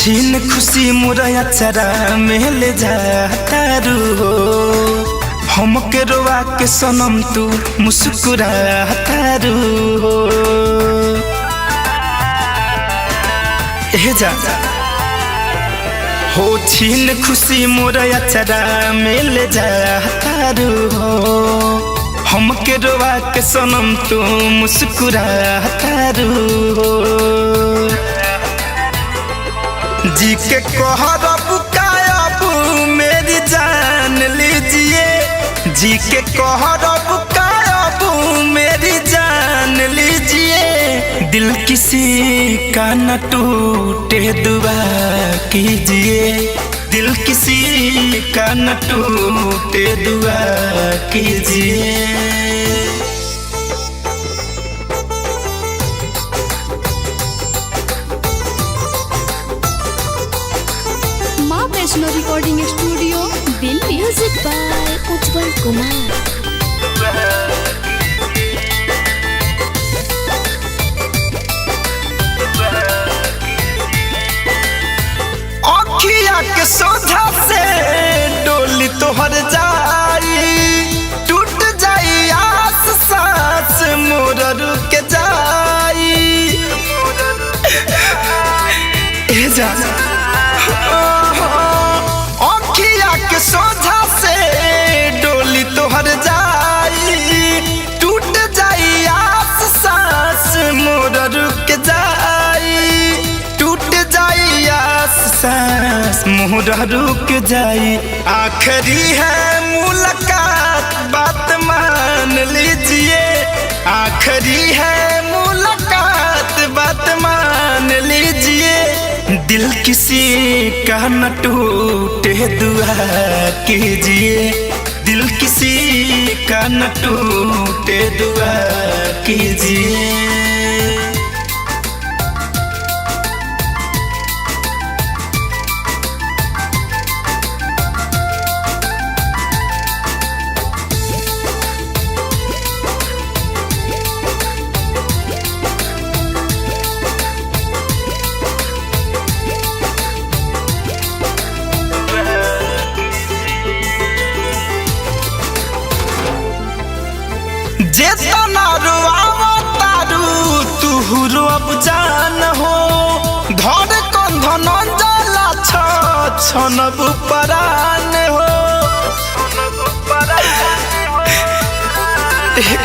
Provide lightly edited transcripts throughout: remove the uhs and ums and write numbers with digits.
छीन खुशी मुरैया चरा में ले जाता रू हो, हमके रोवा के सनम तू मुस्कुराता रू हो। जा हो छीन खुशी मुरैया चरा में ले जाता रू हो, हमके रोवा के सनम तू मुस्कुराता रू हो। जी के कहरब कायब मेरी जान लीजिए, जी के कहरब कायब मेरी जान लीजिए। दिल किसी का न टूटे दुआ कीजिए, दिल किसी का न टूटे दुआ कीजिए। Vaishno recording studio Delhi. Music by Ujjwal Kumar. अखिया के सोझा से डोली तोहर जाई, टूट जाई आस सांस मोर रुक जाई। जा अखिया के सोझा से डोली तोहर जाई, टूट जाई आस सांस मोर रुक जाई, टूट जाई आस सांस मोर रुक जाई। आखिरी है मुलाकात बात मान लीजिए, आखिरी है मुलाकात बात मान लीजिए। दिल किसी का न टूटे दुआ कीजिए, दिल किसी का न टूटे दुआ कीजिए। जेतना रोआवा तारू तू रोब जान हो, धर कंधन जला छनब परान हो।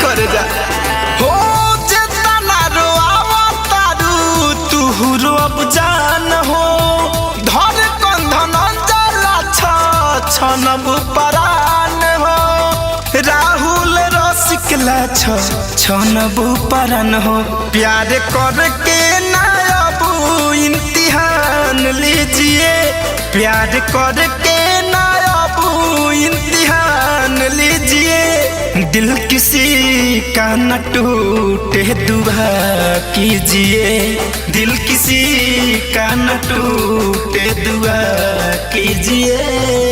कर जा हो जेतना रोआवा तारू तू रोब जान हो, धर कंधन जला छनब परान हो। राहुल रसिकला छनबू परन हो, प्यार करके नायबू इम्तिहान लीजिए, प्यार करके नायबू इम्तिहान लीजिए। दिल किसी का न टूटे दुआ कीजिए, दिल किसी का न टूटे दुआ कीजिए।